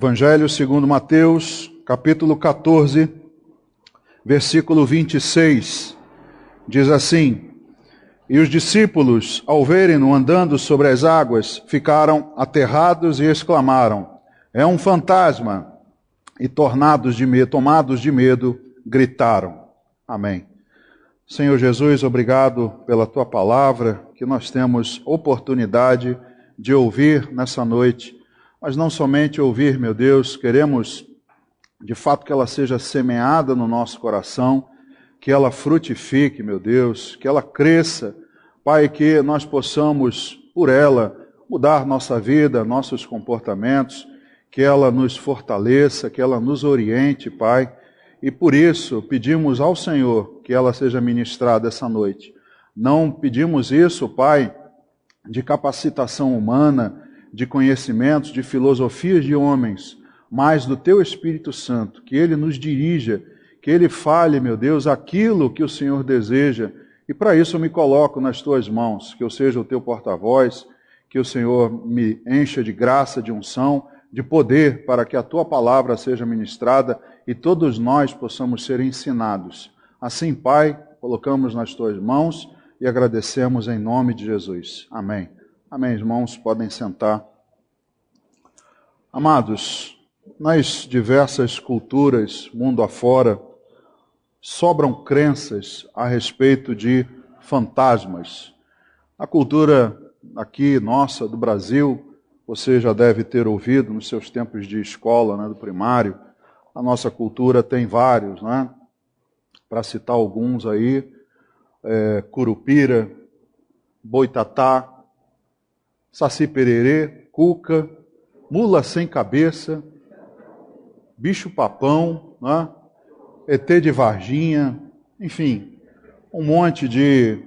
Evangelho segundo Mateus, capítulo 14, versículo 26, diz assim: E os discípulos, ao verem-no andando sobre as águas, ficaram aterrados e exclamaram: É um fantasma! E tomados de medo, gritaram. Amém. Senhor Jesus, obrigado pela Tua palavra, que nós temos oportunidade de ouvir nessa noite. Mas não somente ouvir, meu Deus, queremos de fato que ela seja semeada no nosso coração, que ela frutifique, meu Deus, que ela cresça, Pai, que nós possamos, por ela, mudar nossa vida, nossos comportamentos, que ela nos fortaleça, que ela nos oriente, Pai, e por isso pedimos ao Senhor que ela seja ministrada essa noite. Não pedimos isso, Pai, de capacitação humana, de conhecimentos, de filosofias de homens, mas do Teu Espírito Santo, que Ele nos dirija, que Ele fale, meu Deus, aquilo que o Senhor deseja, e para isso eu me coloco nas Tuas mãos, que eu seja o Teu porta-voz, que o Senhor me encha de graça, de unção, de poder, para que a Tua palavra seja ministrada e todos nós possamos ser ensinados. Assim, Pai, colocamos nas Tuas mãos e agradecemos em nome de Jesus. Amém. Amém, irmãos, podem sentar. Amados, nas diversas culturas, mundo afora, sobram crenças a respeito de fantasmas. A cultura aqui nossa, do Brasil, você já deve ter ouvido nos seus tempos de escola, né, do primário. A nossa cultura tem vários, né? Para citar alguns aí, Curupira, Boitatá, Saci Pererê, Cuca, Mula Sem Cabeça, Bicho Papão, né? ET de Varginha, enfim, um monte de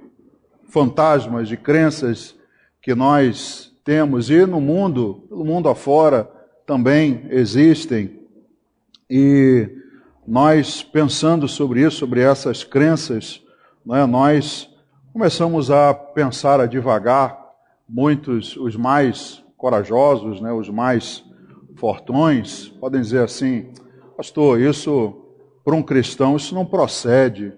fantasmas, de crenças que nós temos. E no mundo, pelo mundo afora, também existem. E nós, pensando sobre isso, sobre essas crenças, né, nós começamos a pensar, a divagar. Muitos, os mais corajosos, né, os mais fortões, podem dizer assim: pastor, isso, para um cristão, isso não procede.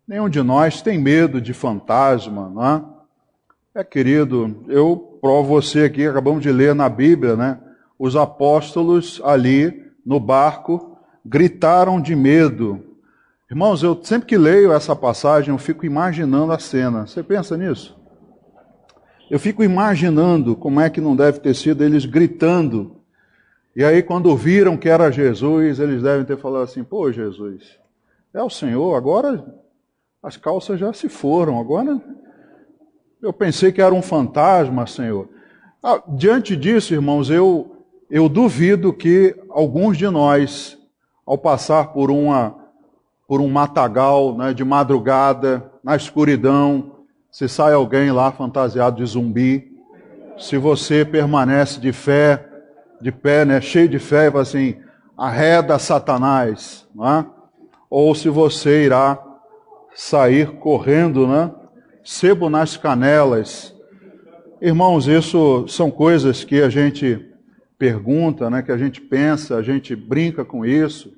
Nenhum de nós tem medo de fantasma, não é? Querido, eu provo você aqui, acabamos de ler na Bíblia, né? Os apóstolos ali no barco gritaram de medo. Irmãos, eu sempre que leio essa passagem, eu fico imaginando a cena. Você pensa nisso? Eu fico imaginando como é que não deve ter sido eles gritando. E aí, quando viram que era Jesus, eles devem ter falado assim: pô, Jesus, é o Senhor, agora as calças já se foram, agora eu pensei que era um fantasma, Senhor. Diante disso, irmãos, eu duvido que alguns de nós, ao passar por um matagal, né, de madrugada, na escuridão, se sai alguém lá fantasiado de zumbi, se você permanece de pé, né, cheio de fé, e fala assim: arreda Satanás, né? Ou se você irá sair correndo, né, sebo nas canelas. Irmãos, isso são coisas que a gente pergunta, né, que a gente pensa, a gente brinca com isso,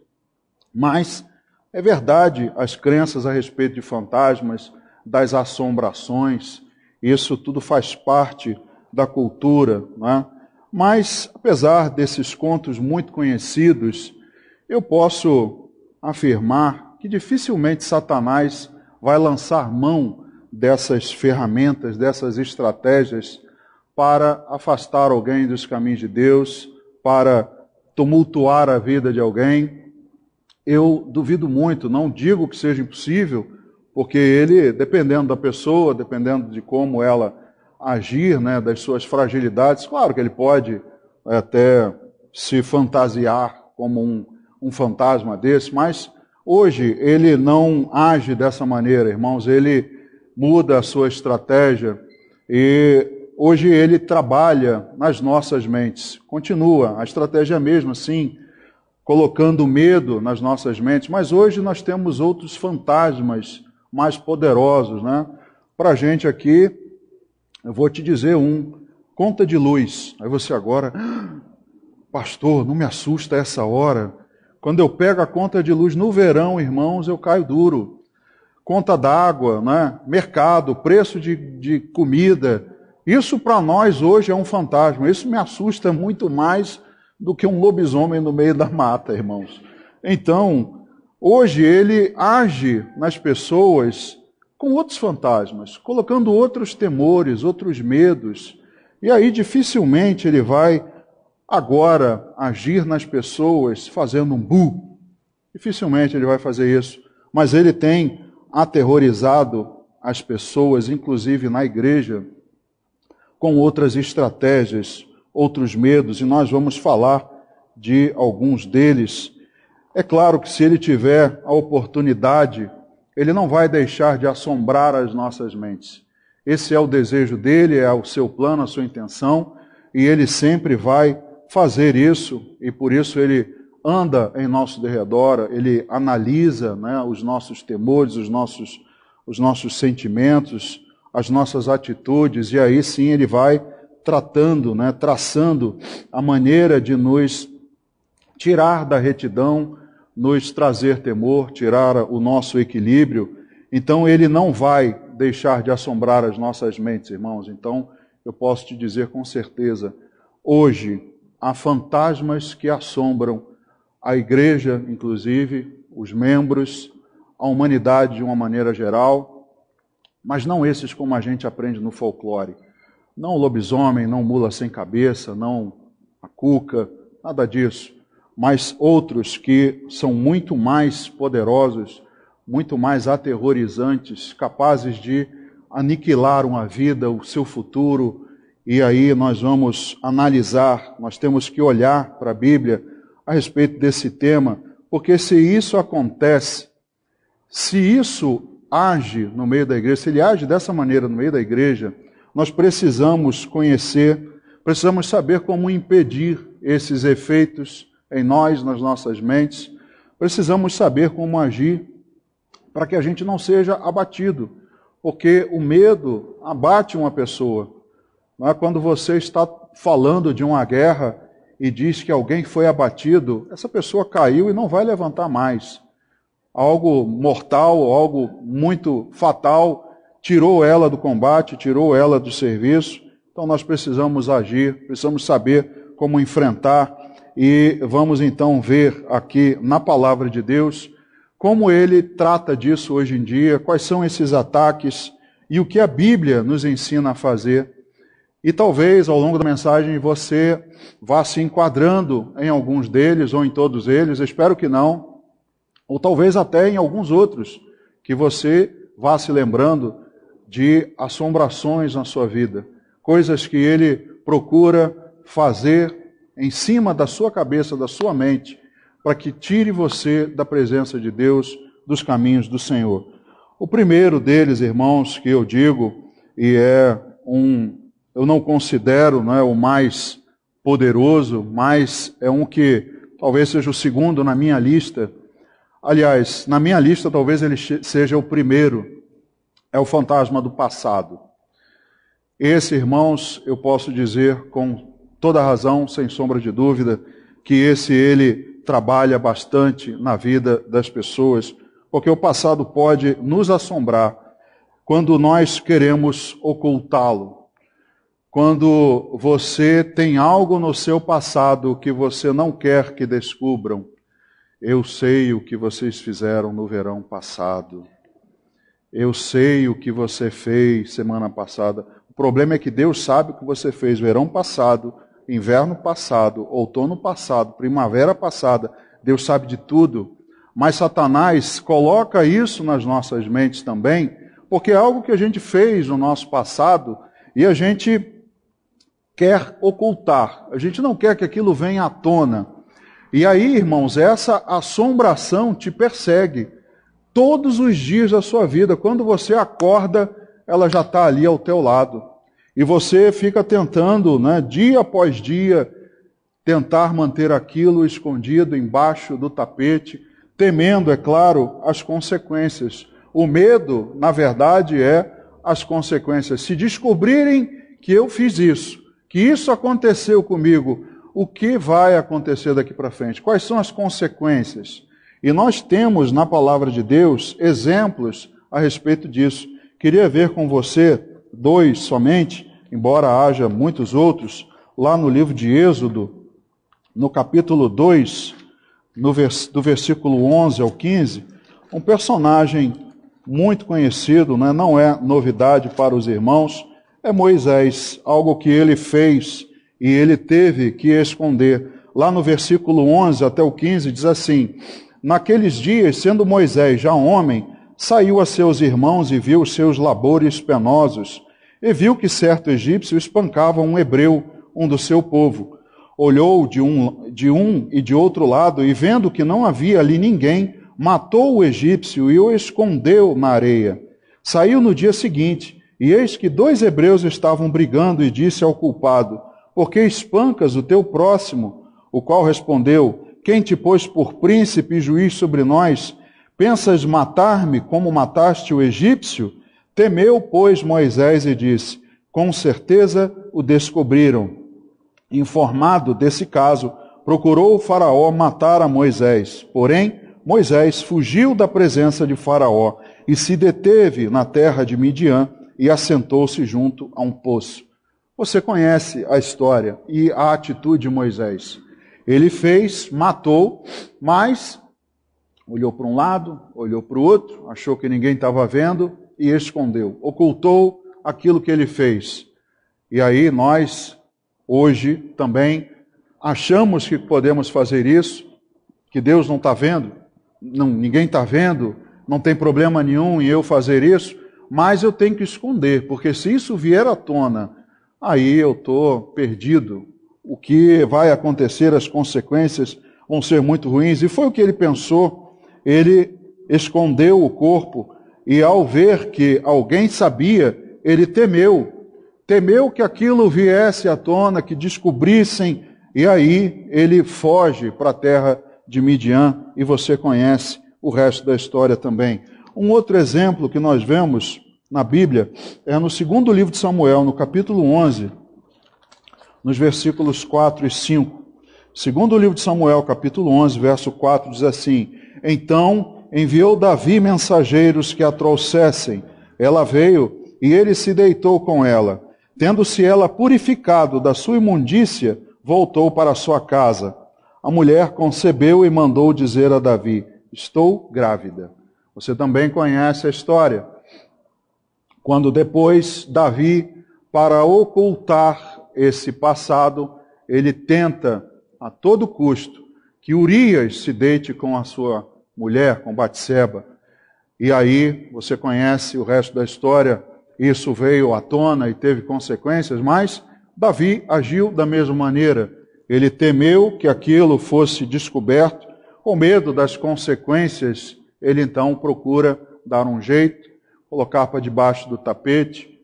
mas é verdade as crenças a respeito de fantasmas, das assombrações, isso tudo faz parte da cultura, né? Mas, apesar desses contos muito conhecidos, eu posso afirmar que dificilmente Satanás vai lançar mão dessas ferramentas, dessas estratégias para afastar alguém dos caminhos de Deus, para tumultuar a vida de alguém. Eu duvido muito, não digo que seja impossível, porque ele, dependendo da pessoa, dependendo de como ela agir, né, das suas fragilidades, claro que ele pode até se fantasiar como um fantasma desse, mas hoje ele não age dessa maneira, irmãos, ele muda a sua estratégia e hoje ele trabalha nas nossas mentes, continua, a estratégia é a mesma, sim, colocando medo nas nossas mentes, mas hoje nós temos outros fantasmas mais poderosos, né? Para a gente aqui, eu vou te dizer conta de luz. Aí você agora, pastor, não me assusta essa hora. Quando eu pego a conta de luz no verão, irmãos, eu caio duro. Conta d'água, né? Mercado, preço de comida. Isso para nós hoje é um fantasma. Isso me assusta muito mais do que um lobisomem no meio da mata, irmãos. Então, hoje ele age nas pessoas com outros fantasmas, colocando outros temores, outros medos. E aí dificilmente ele vai agora agir nas pessoas fazendo um bu. Dificilmente ele vai fazer isso. Mas ele tem aterrorizado as pessoas, inclusive na igreja, com outras estratégias, outros medos, e nós vamos falar de alguns deles. É claro que se ele tiver a oportunidade, ele não vai deixar de assombrar as nossas mentes. Esse é o desejo dele, é o seu plano, a sua intenção, e ele sempre vai fazer isso, e por isso ele anda em nosso derredor, ele analisa, né, os nossos temores, os nossos sentimentos, as nossas atitudes, e aí sim ele vai tratando, né, traçando a maneira de nos tirar da retidão, nos trazer temor, tirar o nosso equilíbrio. Então ele não vai deixar de assombrar as nossas mentes, irmãos. Então eu posso te dizer com certeza, hoje há fantasmas que assombram a igreja, inclusive, os membros, a humanidade de uma maneira geral, mas não esses como a gente aprende no folclore. Não o lobisomem, não mula sem cabeça, não a cuca, nada disso. Mas outros que são muito mais poderosos, muito mais aterrorizantes, capazes de aniquilar uma vida, o seu futuro. E aí nós vamos analisar, nós temos que olhar para a Bíblia a respeito desse tema, porque se isso acontece, se isso age no meio da igreja, se ele age dessa maneira no meio da igreja, nós precisamos conhecer, precisamos saber como impedir esses efeitos em nós, nas nossas mentes. Precisamos saber como agir para que a gente não seja abatido, porque o medo abate uma pessoa. Não é? Quando você está falando de uma guerra e diz que alguém foi abatido, essa pessoa caiu e não vai levantar mais. Algo mortal, algo muito fatal, tirou ela do combate, tirou ela do serviço. Então nós precisamos agir, precisamos saber como enfrentar. E vamos então ver aqui na palavra de Deus como ele trata disso hoje em dia, quais são esses ataques e o que a Bíblia nos ensina a fazer. E talvez ao longo da mensagem você vá se enquadrando em alguns deles ou em todos eles, eu espero que não, ou talvez até em alguns outros, que você vá se lembrando de assombrações na sua vida, coisas que ele procura fazer em cima da sua cabeça, da sua mente, para que tire você da presença de Deus, dos caminhos do Senhor. O primeiro deles, irmãos, que eu digo, e eu não considero, não é o mais poderoso, mas é um que talvez seja o segundo na minha lista. Aliás, na minha lista talvez ele seja o primeiro, é o fantasma do passado. Esse, irmãos, eu posso dizer com toda razão, sem sombra de dúvida, que ele trabalha bastante na vida das pessoas, porque o passado pode nos assombrar quando nós queremos ocultá-lo. Quando você tem algo no seu passado que você não quer que descubram. Eu sei o que vocês fizeram no verão passado. Eu sei o que você fez semana passada. O problema é que Deus sabe o que você fez verão passado, inverno passado, outono passado, primavera passada. Deus sabe de tudo. Mas Satanás coloca isso nas nossas mentes também, porque é algo que a gente fez no nosso passado e a gente quer ocultar. A gente não quer que aquilo venha à tona. E aí, irmãos, essa assombração te persegue todos os dias da sua vida. Quando você acorda, ela já está ali ao teu lado. E você fica tentando, né, dia após dia, tentar manter aquilo escondido embaixo do tapete, temendo, é claro, as consequências. O medo, na verdade, é as consequências. Se descobrirem que eu fiz isso, que isso aconteceu comigo, o que vai acontecer daqui para frente, quais são as consequências. E nós temos na palavra de Deus exemplos a respeito disso. Queria ver com você 2 somente, embora haja muitos outros, lá no livro de Êxodo, no capítulo 2, do versículo 11 ao 15, um personagem muito conhecido, né? Não é novidade para os irmãos, é Moisés, algo que ele fez e ele teve que esconder. Lá no versículo 11 até o 15 diz assim: naqueles dias, sendo Moisés já homem, saiu a seus irmãos e viu os seus labores penosos, e viu que certo egípcio espancava um hebreu, um do seu povo. Olhou de um e de outro lado, e vendo que não havia ali ninguém, matou o egípcio e o escondeu na areia. Saiu no dia seguinte, e eis que 2 hebreus estavam brigando, e disse ao culpado: por que espancas o teu próximo? O qual respondeu: quem te pôs por príncipe e juiz sobre nós? Pensas matar-me como mataste o egípcio? Temeu, pois, Moisés e disse: com certeza o descobriram. Informado desse caso, procurou o Faraó matar a Moisés. Porém, Moisés fugiu da presença de Faraó e se deteve na terra de Midian e assentou-se junto a um poço. Você conhece a história e a atitude de Moisés. Ele fez, matou, mas olhou para um lado, olhou para o outro, achou que ninguém estava vendo e escondeu, ocultou aquilo que ele fez. E aí nós, hoje, também achamos que podemos fazer isso, que Deus não está vendo, ninguém está vendo, não tem problema nenhum em eu fazer isso, mas eu tenho que esconder, porque se isso vier à tona, aí eu estou perdido. O que vai acontecer, as consequências vão ser muito ruins. E foi o que ele pensou. Ele escondeu o corpo e ao ver que alguém sabia, ele temeu. Temeu que aquilo viesse à tona, que descobrissem, e aí ele foge para a terra de Midian, e você conhece o resto da história também. Um outro exemplo que nós vemos na Bíblia é no 2º livro de Samuel, no capítulo 11, nos versículos 4 e 5. 2º livro de Samuel, capítulo 11, verso 4, diz assim: então enviou Davi mensageiros que a trouxessem. Ela veio e ele se deitou com ela. Tendo-se ela purificado da sua imundícia, voltou para a sua casa. A mulher concebeu e mandou dizer a Davi: estou grávida. Você também conhece a história. Quando depois Davi, para ocultar esse passado, ele tenta a todo custo que Urias se deite com a sua mulher, com Batseba. E aí você conhece o resto da história. Isso veio à tona e teve consequências, mas Davi agiu da mesma maneira. Ele temeu que aquilo fosse descoberto, com medo das consequências, ele então procura dar um jeito, colocar para debaixo do tapete,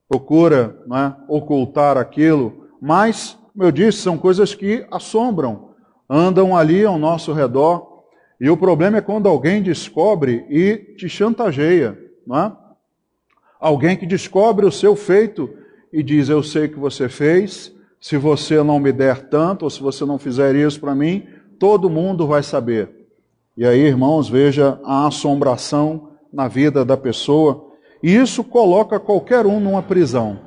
procura, ocultar aquilo, mas, como eu disse, são coisas que assombram, andam ali ao nosso redor, e o problema é quando alguém descobre e te chantageia, não é? Alguém que descobre o seu feito e diz: eu sei que você fez, se você não me der tanto, ou se você não fizer isso para mim, todo mundo vai saber. E aí, irmãos, veja a assombração na vida da pessoa. E isso coloca qualquer um numa prisão.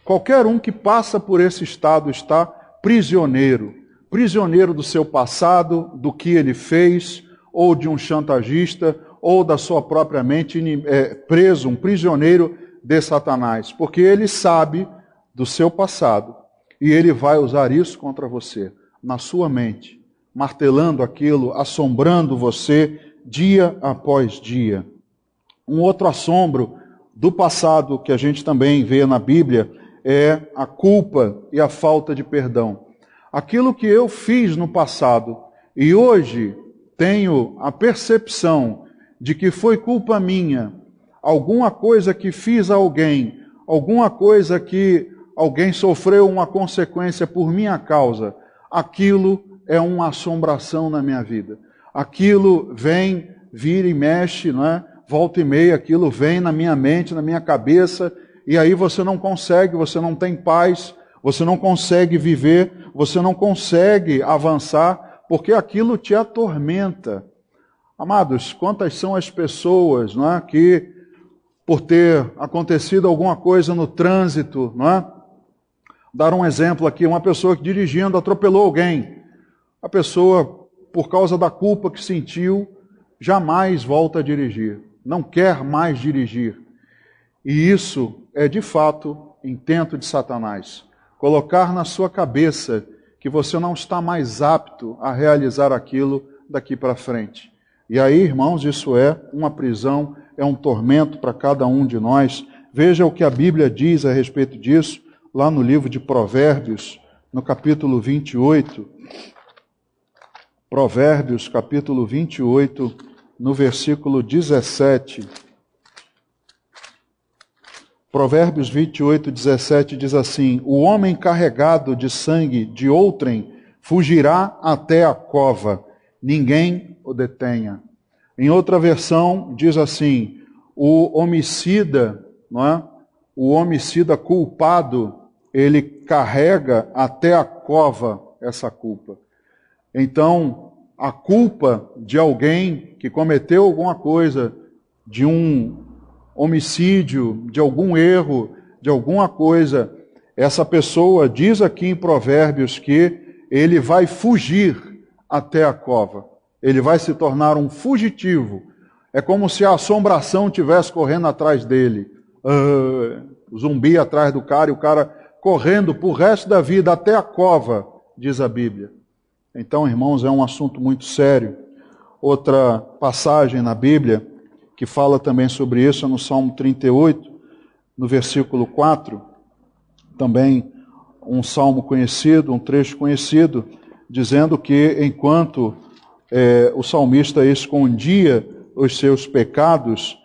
Qualquer um que passa por esse estado está prisioneiro. Prisioneiro do seu passado, do que ele fez, ou de um chantagista, ou da sua própria mente, preso, um prisioneiro de Satanás. Porque ele sabe do seu passado. E ele vai usar isso contra você, na sua mente, martelando aquilo, assombrando você dia após dia. Um outro assombro do passado que a gente também vê na Bíblia é a culpa e a falta de perdão. Aquilo que eu fiz no passado e hoje tenho a percepção de que foi culpa minha, alguma coisa que fiz a alguém, alguma coisa que alguém sofreu uma consequência por minha causa, aquilo é uma assombração na minha vida. Aquilo vem, vira e mexe, não é? Volta e meia, aquilo vem na minha mente, na minha cabeça, e aí você não consegue, você não tem paz, você não consegue viver, você não consegue avançar porque aquilo te atormenta. Amados, quantas são as pessoas, não é, que por ter acontecido alguma coisa no trânsito, não é? Dar um exemplo aqui, uma pessoa que dirigindo atropelou alguém. A pessoa, por causa da culpa que sentiu, jamais volta a dirigir, não quer mais dirigir. E isso é, de fato, intento de Satanás. Colocar na sua cabeça que você não está mais apto a realizar aquilo daqui para frente. E aí, irmãos, isso é uma prisão, é um tormento para cada um de nós. Veja o que a Bíblia diz a respeito disso, lá no livro de Provérbios, no capítulo 28. Provérbios, capítulo 28, no versículo 17. Provérbios 28, 17 diz assim: o homem carregado de sangue de outrem fugirá até a cova, ninguém o detenha. Em outra versão diz assim: o homicida, não é? O homicida culpado, ele carrega até a cova essa culpa. Então, a culpa de alguém que cometeu alguma coisa, de um homicídio, de algum erro, de alguma coisa, essa pessoa diz aqui em Provérbios que ele vai fugir até a cova. Ele vai se tornar um fugitivo. É como se a assombração estivesse correndo atrás dele. Zumbi atrás do cara e o cara correndo por resto da vida até a cova, diz a Bíblia. Então, irmãos, é um assunto muito sério. Outra passagem na Bíblia que fala também sobre isso é no Salmo 38, no versículo 4. Também um salmo conhecido, um trecho conhecido, dizendo que enquanto o salmista escondia os seus pecados,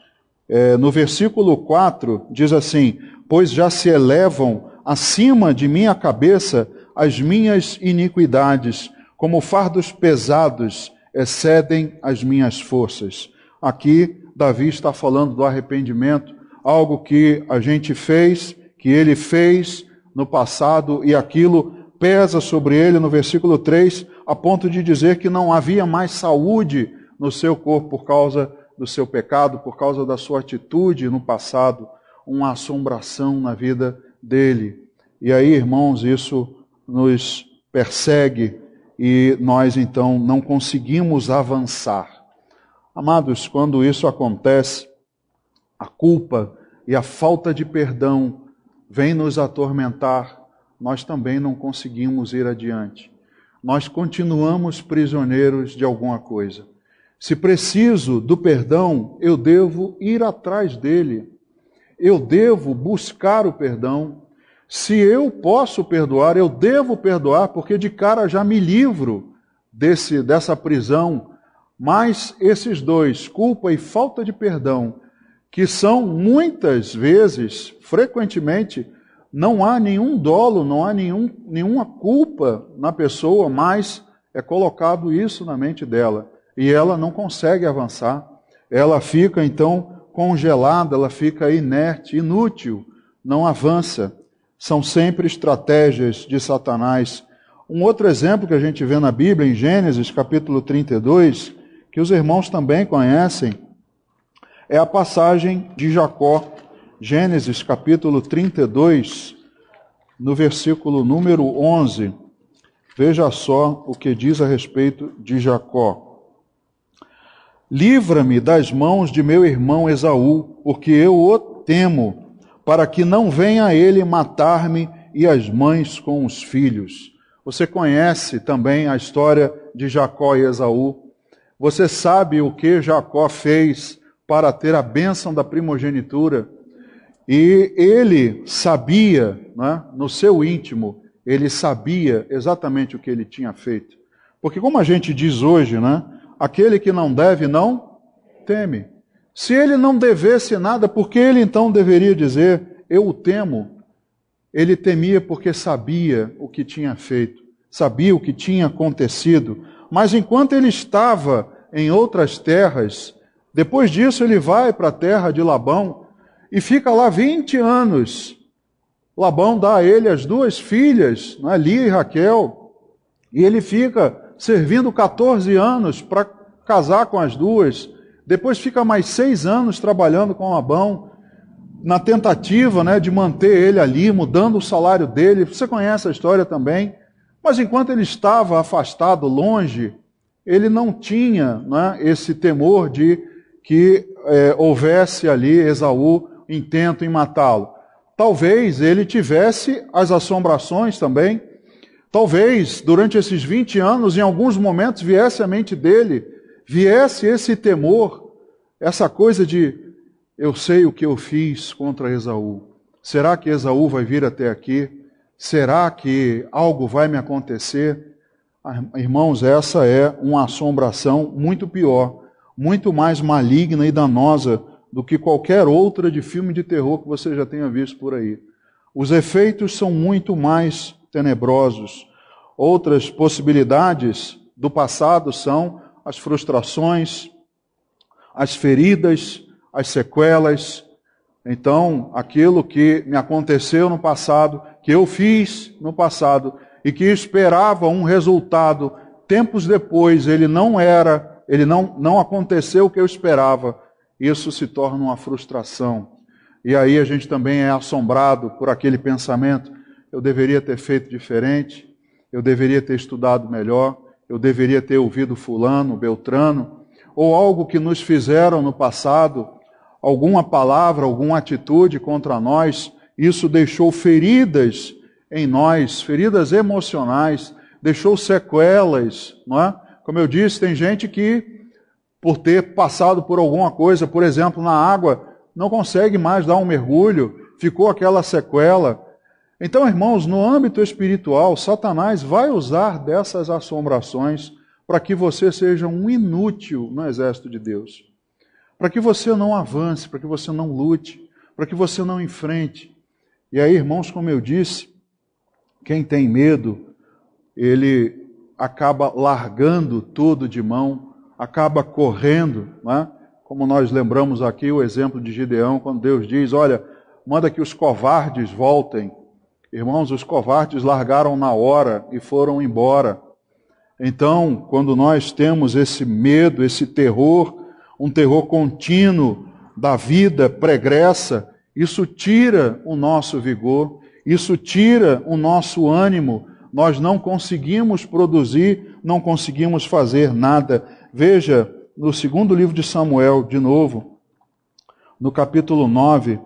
no versículo 4 diz assim: pois já se elevam acima de minha cabeça as minhas iniquidades, como fardos pesados excedem as minhas forças. Aqui Davi está falando do arrependimento, algo que a gente fez, que ele fez no passado, e aquilo pesa sobre ele no versículo 3, a ponto de dizer que não havia mais saúde no seu corpo por causa do seu pecado, por causa da sua atitude no passado, uma assombração na vida dele. E aí, irmãos, isso nos persegue e nós então não conseguimos avançar. Amados, quando isso acontece, a culpa e a falta de perdão vem nos atormentar, nós também não conseguimos ir adiante. Nós continuamos prisioneiros de alguma coisa. Se preciso do perdão, eu devo ir atrás dele. Eu devo buscar o perdão. Se eu posso perdoar, eu devo perdoar, porque de cara já me livro dessa prisão. Mas esses dois, culpa e falta de perdão, que são muitas vezes, frequentemente, não há nenhum dolo, não há nenhuma culpa na pessoa, mas é colocado isso na mente dela. E ela não consegue avançar. Ela fica, então, congelada, ela fica inerte, inútil, não avança. São sempre estratégias de Satanás. Um outro exemplo que a gente vê na Bíblia, em Gênesis, capítulo 32, que os irmãos também conhecem, é a passagem de Jacó. Gênesis, capítulo 32, no versículo número 11. Veja só o que diz a respeito de Jacó. Livra-me das mãos de meu irmão Esaú, porque eu o temo, para que não venha ele matar-me e as mães com os filhos. Você conhece também a história de Jacó e Esaú. Você sabe o que Jacó fez para ter a bênção da primogenitura. E ele sabia, né, no seu íntimo, ele sabia exatamente o que ele tinha feito. Porque como a gente diz hoje, né, aquele que não deve não teme. Se ele não devesse nada, por que ele então deveria dizer, eu o temo? Ele temia porque sabia o que tinha feito, sabia o que tinha acontecido. Mas enquanto ele estava em outras terras, depois disso ele vai para a terra de Labão e fica lá 20 anos. Labão dá a ele as duas filhas, né, Lia e Raquel, E ele fica servindo 14 anos para casar com as duas. Depois fica mais 6 anos trabalhando com Labão, na tentativa, né, de manter ele ali, mudando o salário dele. Você conhece a história também. Mas enquanto ele estava afastado, longe, ele não tinha, né, esse temor de que houvesse ali Esaú intento em matá-lo. Talvez ele tivesse as assombrações também. Talvez durante esses 20 anos, em alguns momentos, viesse à mente dele, viesse esse temor, essa coisa de: eu sei o que eu fiz contra Esaú. Será que Esaú vai vir até aqui? Será que algo vai me acontecer? Irmãos, essa é uma assombração muito pior, muito mais maligna e danosa do que qualquer outra de filme de terror que você já tenha visto por aí. Os efeitos são muito mais tenebrosos. Outras possibilidades do passado são as frustrações, as feridas, as sequelas. Então, aquilo que me aconteceu no passado, que eu fiz no passado e que esperava um resultado, tempos depois ele não aconteceu o que eu esperava, isso se torna uma frustração. E aí a gente também é assombrado por aquele pensamento: eu deveria ter feito diferente, eu deveria ter estudado melhor, eu deveria ter ouvido fulano, beltrano, ou algo que nos fizeram no passado, alguma palavra, alguma atitude contra nós, isso deixou feridas em nós, feridas emocionais, deixou sequelas, não é? Como eu disse, tem gente que, por ter passado por alguma coisa, por exemplo, na água, não consegue mais dar um mergulho, ficou aquela sequela. Então, irmãos, no âmbito espiritual, Satanás vai usar dessas assombrações para que você seja um inútil no exército de Deus. Para que você não avance, para que você não lute, para que você não enfrente. E aí, irmãos, como eu disse, quem tem medo, ele acaba largando tudo de mão, acaba correndo, né? Como nós lembramos aqui o exemplo de Gideão, quando Deus diz: olha, manda que os covardes voltem. Irmãos, os covardes largaram na hora e foram embora. Então, quando nós temos esse medo, esse terror, um terror contínuo da vida pregressa, isso tira o nosso vigor, isso tira o nosso ânimo, nós não conseguimos produzir, não conseguimos fazer nada. Veja, no segundo livro de Samuel, de novo, no capítulo 9,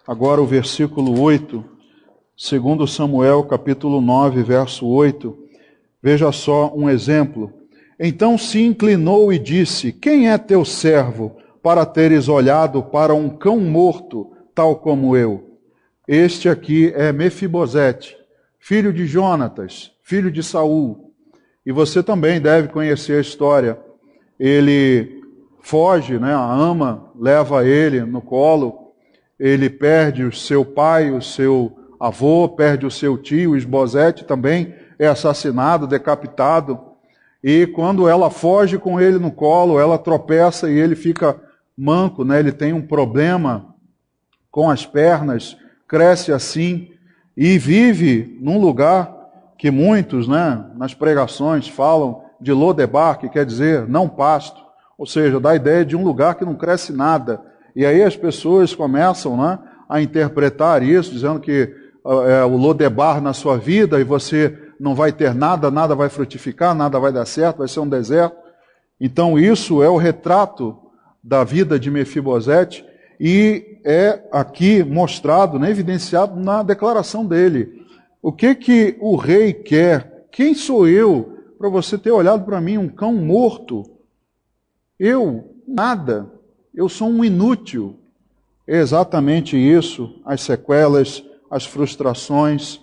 agora o versículo 8, segundo Samuel, capítulo 9, verso 8, veja só um exemplo. Então se inclinou e disse: quem é teu servo para teres olhado para um cão morto, tal como eu? Este aqui é Mefibosete, filho de Jonatas, filho de Saul. E você também deve conhecer a história. Ele foge, né? A ama leva ele no colo, ele perde o seu pai, o seu avô, perde o seu tio, Isbosete também é assassinado, decapitado. E quando ela foge com ele no colo, ela tropeça e ele fica manco, né? Ele tem um problema com as pernas, cresce assim e vive num lugar que muitos, né, nas pregações falam de Lodebar, que quer dizer não pasto, ou seja, dá a ideia de um lugar que não cresce nada. E aí as pessoas começam, né, a interpretar isso, dizendo que o Lodebar na sua vida e você não vai ter nada, nada vai frutificar, nada vai dar certo, vai ser um deserto. Então isso é o retrato da vida de Mefibosete e é aqui mostrado, né, evidenciado na declaração dele. O que o rei quer? Quem sou eu para você ter olhado para mim um cão morto? Eu, nada. Eu sou um inútil. É exatamente isso, as sequelas, as frustrações,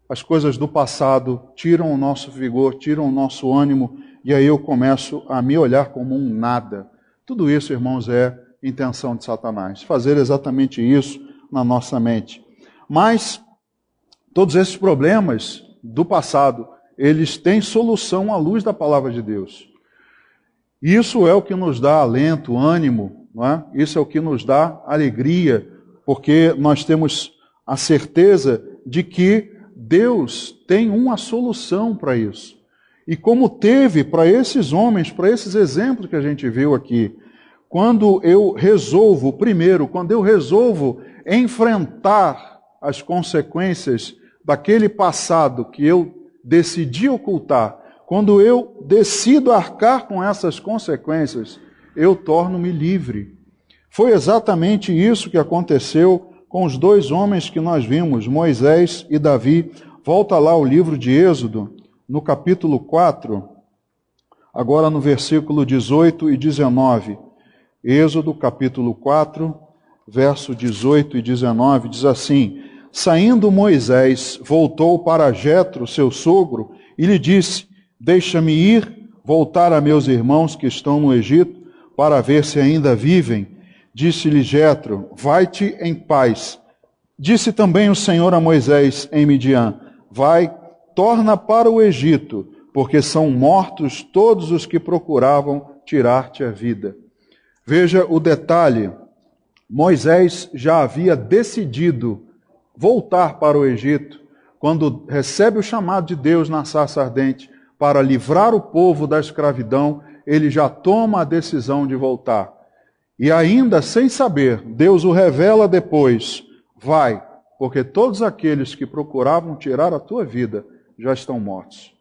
as coisas do passado tiram o nosso vigor, tiram o nosso ânimo, e aí eu começo a me olhar como um nada. Tudo isso, irmãos, é intenção de Satanás, fazer exatamente isso na nossa mente. Mas todos esses problemas do passado, eles têm solução à luz da palavra de Deus. Isso é o que nos dá alento, ânimo, não é? Isso é o que nos dá alegria, porque nós temos a certeza de que Deus tem uma solução para isso. E como teve para esses homens, para esses exemplos que a gente viu aqui, quando eu resolvo enfrentar as consequências daquele passado que eu decidi ocultar, quando eu decido arcar com essas consequências, eu torno-me livre. Foi exatamente isso que aconteceu com os dois homens que nós vimos, Moisés e Davi. Volta lá o livro de Êxodo, no capítulo 4, agora no versículo 18 e 19. Êxodo, capítulo 4, verso 18 e 19, diz assim: Saindo Moisés, voltou para Jetro, seu sogro, e lhe disse: Deixa-me ir, voltar a meus irmãos que estão no Egito, para ver se ainda vivem. Disse-lhe Jetro: Vai-te em paz. Disse também o Senhor a Moisés em Midian: Vai, torna para o Egito, porque são mortos todos os que procuravam tirar-te a vida. Veja o detalhe. Moisés já havia decidido voltar para o Egito, quando recebe o chamado de Deus na sarça ardente para livrar o povo da escravidão, ele já toma a decisão de voltar. E ainda sem saber, Deus o revela depois: vai, porque todos aqueles que procuravam tirar a tua vida já estão mortos.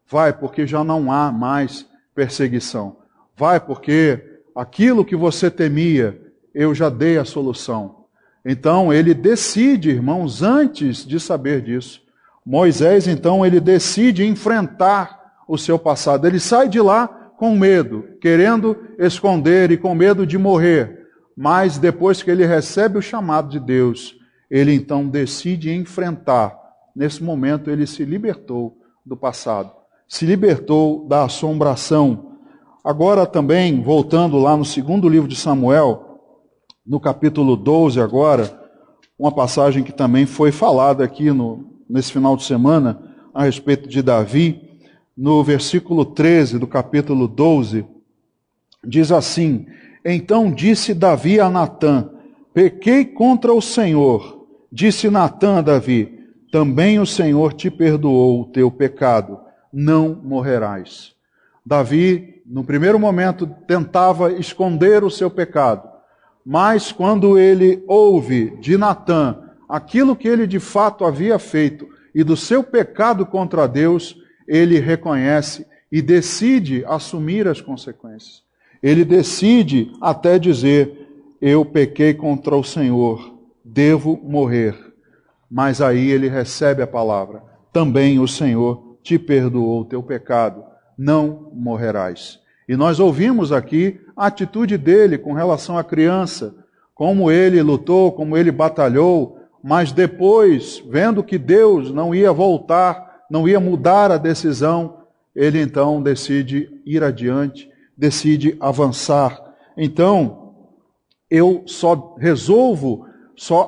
Vai, porque já não há mais perseguição. Vai, porque aquilo que você temia, eu já dei a solução. Então ele decide, irmãos, antes de saber disso, Moisés, então, ele decide enfrentar o seu passado. Ele sai de lá com medo, querendo esconder e com medo de morrer. Mas depois que ele recebe o chamado de Deus, ele então decide enfrentar. Nesse momento ele se libertou do passado, se libertou da assombração. Agora também, voltando lá no segundo livro de Samuel, no capítulo 12 agora, uma passagem que também foi falada aqui nesse final de semana, a respeito de Davi, no versículo 13 do capítulo 12, diz assim: Então disse Davi a Natã: Pequei contra o Senhor. Disse Natã a Davi: Também o Senhor te perdoou o teu pecado, não morrerás. Davi, no primeiro momento, tentava esconder o seu pecado, mas quando ele ouve de Natã aquilo que ele de fato havia feito e do seu pecado contra Deus, ele reconhece e decide assumir as consequências. Ele decide até dizer: eu pequei contra o Senhor, devo morrer. Mas aí ele recebe a palavra: também o Senhor te perdoou o teu pecado, não morrerás. E nós ouvimos aqui a atitude dele com relação à criança, como ele lutou, como ele batalhou, mas depois, vendo que Deus não ia voltar, não ia mudar a decisão, ele então decide ir adiante, decide avançar. Então, eu só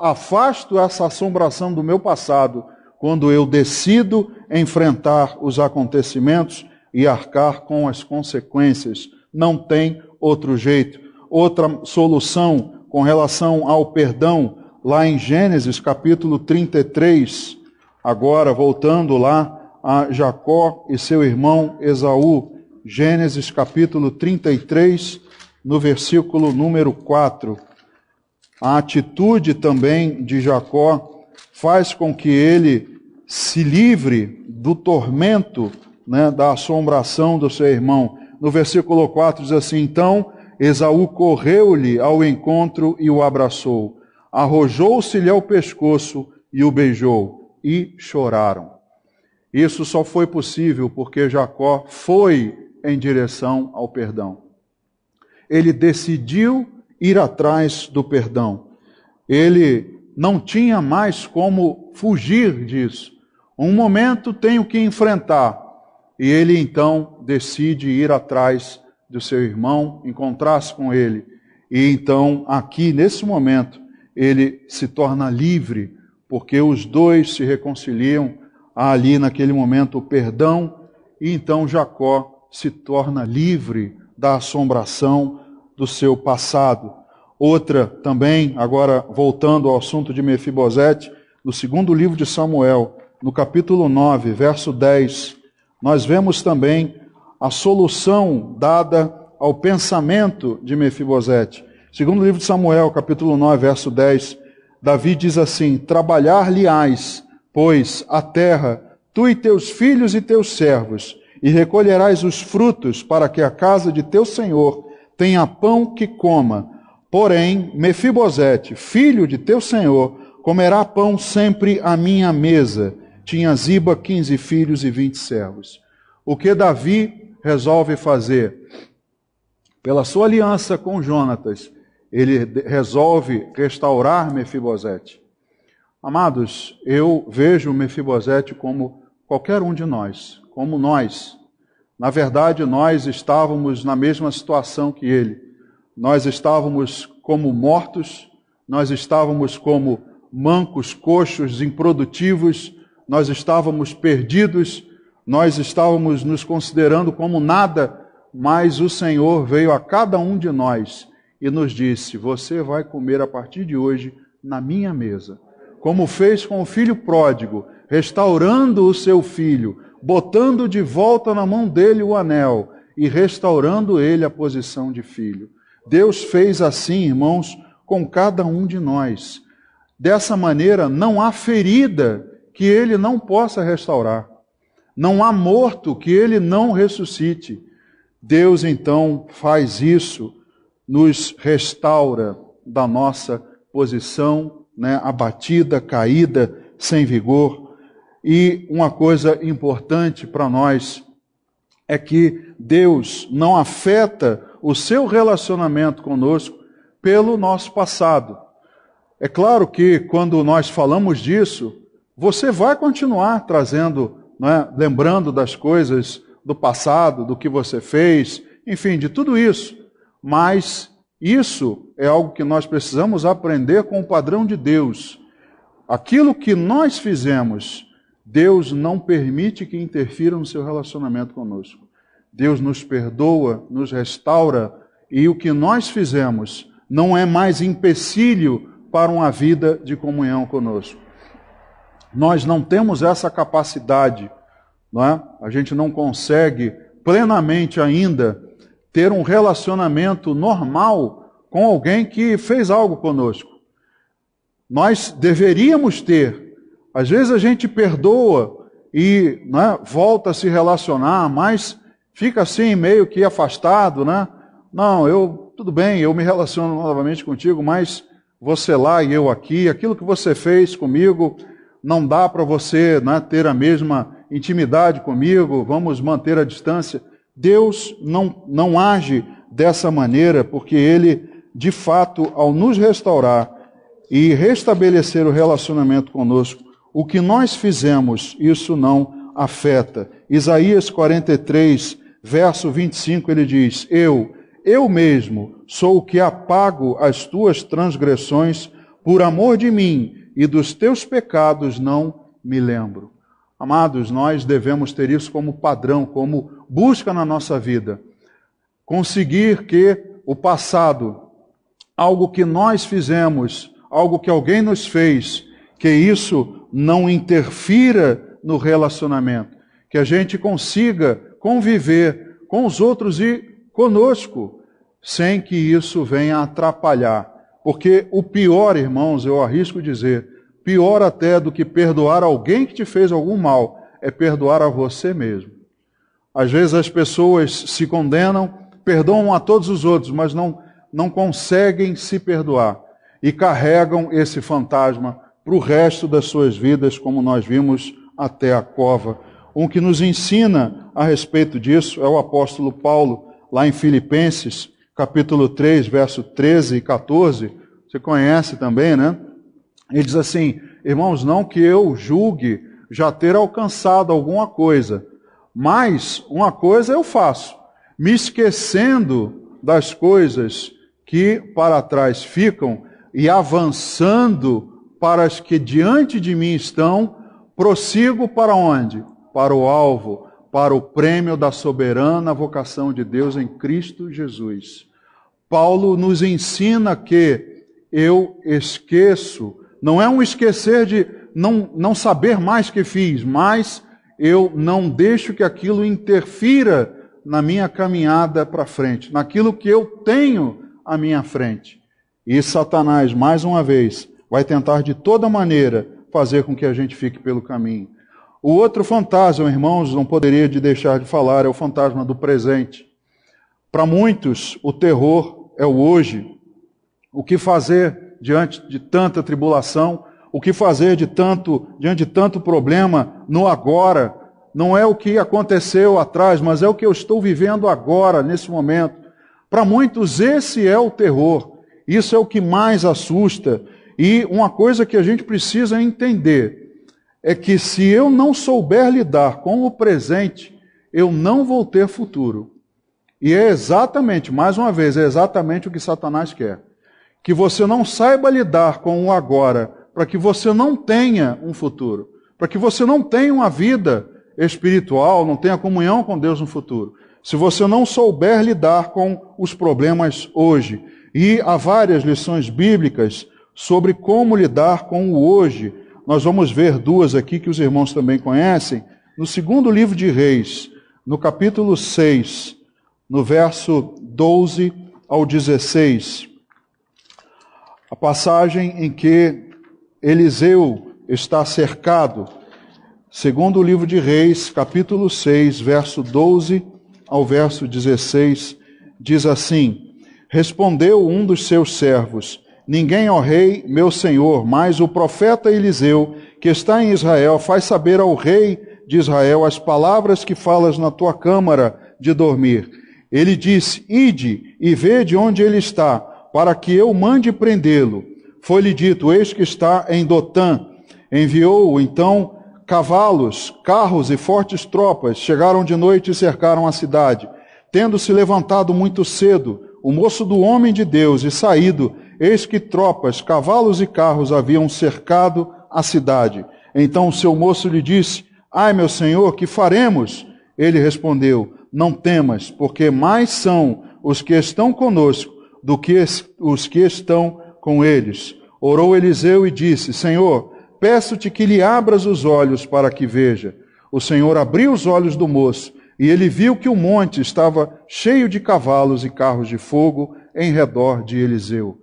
afasto essa assombração do meu passado quando eu decido enfrentar os acontecimentos e arcar com as consequências. Não tem outro jeito. Outra solução com relação ao perdão, lá em Gênesis capítulo 33, agora voltando lá a Jacó e seu irmão Esaú, Gênesis capítulo 33, no versículo número 4. A atitude também de Jacó faz com que ele se livre do tormento, da assombração do seu irmão. No versículo 4 diz assim: Então Esaú correu-lhe ao encontro e o abraçou, arrojou-se-lhe ao pescoço e o beijou, e choraram. Isso só foi possível porque Jacó foi em direção ao perdão. Ele decidiu ir atrás do perdão. Ele não tinha mais como fugir disso. Um momento tenho que enfrentar. E ele então decide ir atrás do seu irmão, encontrar-se com ele. E então, aqui nesse momento, ele se torna livre, porque os dois se reconciliam. Há ali naquele momento o perdão, e então Jacó se torna livre da assombração do seu passado. Outra também, agora voltando ao assunto de Mefibosete, no segundo livro de Samuel, no capítulo 9, verso 10, nós vemos também a solução dada ao pensamento de Mefibosete. Segundo o livro de Samuel, capítulo 9, verso 10, Davi diz assim: trabalhar-lhe-ás, pois, a terra, tu e teus filhos e teus servos, e recolherás os frutos para que a casa de teu senhor tenha pão que coma. Porém, Mefibosete, filho de teu senhor, comerá pão sempre à minha mesa. Tinha Ziba 15 filhos e 20 servos. O que Davi resolve fazer? Pela sua aliança com Jonatas, ele resolve restaurar Mefibosete. Amados, eu vejo Mefibosete como qualquer um de nós, como nós. Na verdade, nós estávamos na mesma situação que ele. Nós estávamos como mortos, nós estávamos como mancos, coxos, improdutivos, nós estávamos perdidos, nós estávamos nos considerando como nada, mas o Senhor veio a cada um de nós e nos disse: você vai comer a partir de hoje na minha mesa. Como fez com o filho pródigo, restaurando o seu filho, botando de volta na mão dele o anel e restaurando ele a posição de filho. Deus fez assim, irmãos, com cada um de nós. Dessa maneira, não há ferida que ele não possa restaurar. Não há morto que ele não ressuscite. Deus, então, faz isso, nos restaura da nossa posição, abatida, caída, sem vigor. E uma coisa importante para nós é que Deus não afeta o seu relacionamento conosco pelo nosso passado. É claro que quando nós falamos disso, você vai continuar trazendo, lembrando das coisas do passado, do que você fez, enfim, de tudo isso. Mas isso é algo que nós precisamos aprender com o padrão de Deus. Aquilo que nós fizemos, Deus não permite que interfira no seu relacionamento conosco. Deus nos perdoa, nos restaura, e o que nós fizemos não é mais empecilho para uma vida de comunhão conosco. Nós não temos essa capacidade, não é? A gente não consegue plenamente ainda ter um relacionamento normal com alguém que fez algo conosco. Nós deveríamos ter. Às vezes a gente perdoa e volta a se relacionar, mas fica assim meio que afastado, Não, tudo bem, eu me relaciono novamente contigo, mas você lá e eu aqui, aquilo que você fez comigo, não dá para você ter a mesma intimidade comigo, vamos manter a distância. Deus não age dessa maneira, porque Ele, de fato, ao nos restaurar e restabelecer o relacionamento conosco, o que nós fizemos, isso não afeta. Isaías 43, verso 25, ele diz: Eu mesmo sou o que apago as tuas transgressões por amor de mim, e dos teus pecados não me lembro. Amados, nós devemos ter isso como padrão, como busca na nossa vida. Conseguir que o passado, algo que nós fizemos, algo que alguém nos fez, que isso não interfira no relacionamento. Que a gente consiga conviver com os outros e conosco, sem que isso venha atrapalhar. Porque o pior, irmãos, eu arrisco dizer, pior até do que perdoar alguém que te fez algum mal, é perdoar a você mesmo. Às vezes as pessoas se condenam, perdoam a todos os outros, mas não conseguem se perdoar. E carregam esse fantasma para o resto das suas vidas, como nós vimos até a cova. Um que nos ensina a respeito disso é o apóstolo Paulo, lá em Filipenses, capítulo 3, verso 13 e 14. Você conhece também, né? Ele diz assim: irmãos, não que eu julgue já ter alcançado alguma coisa, mas uma coisa eu faço, me esquecendo das coisas que para trás ficam e avançando para as que diante de mim estão, prossigo para onde? Para o alvo, para o prêmio da soberana vocação de Deus em Cristo Jesus. Paulo nos ensina que eu esqueço, não é um esquecer de não saber mais que fiz, mas eu não deixo que aquilo interfira na minha caminhada para frente, naquilo que eu tenho à minha frente. E Satanás, mais uma vez, vai tentar de toda maneira fazer com que a gente fique pelo caminho. O outro fantasma, irmãos, não poderia deixar de falar, é o fantasma do presente. Para muitos, o terror é o hoje. O que fazer diante de tanta tribulação? O que fazer diante de tanto problema no agora? Não é o que aconteceu atrás, mas é o que eu estou vivendo agora, nesse momento. Para muitos, esse é o terror. Isso é o que mais assusta. E uma coisa que a gente precisa entender é que se eu não souber lidar com o presente, eu não vou ter futuro. E é exatamente, mais uma vez, é exatamente o que Satanás quer. Que você não saiba lidar com o agora, para que você não tenha um futuro. Para que você não tenha uma vida espiritual, não tenha comunhão com Deus no futuro. Se você não souber lidar com os problemas hoje. E há várias lições bíblicas sobre como lidar com o hoje. Nós vamos ver duas aqui que os irmãos também conhecem. No segundo livro de Reis, no capítulo 6, no verso 12 ao 16, a passagem em que Eliseu está cercado. Segundo o livro de Reis, capítulo 6, verso 12 ao verso 16, diz assim: Respondeu um dos seus servos: Ninguém, ó rei, meu senhor, mas o profeta Eliseu, que está em Israel, faz saber ao rei de Israel as palavras que falas na tua câmara de dormir. Ele disse: Ide e vede onde ele está, para que eu mande prendê-lo. Foi-lhe dito: Eis que está em Dotã. Enviou então cavalos, carros e fortes tropas. Chegaram de noite e cercaram a cidade. Tendo-se levantado muito cedo, o moço do homem de Deus, e saído, eis que tropas, cavalos e carros haviam cercado a cidade. Então o seu moço lhe disse: Ai, meu senhor, que faremos? Ele respondeu: Não temas, porque mais são os que estão conosco do que os que estão com eles. Orou Eliseu e disse: Senhor, peço-te que lhe abras os olhos para que veja. O Senhor abriu os olhos do moço, e ele viu que o monte estava cheio de cavalos e carros de fogo em redor de Eliseu.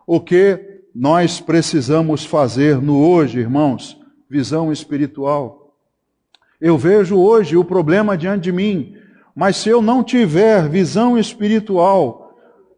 O que nós precisamos fazer no hoje, irmãos? Visão espiritual. Eu vejo hoje o problema diante de mim, mas se eu não tiver visão espiritual,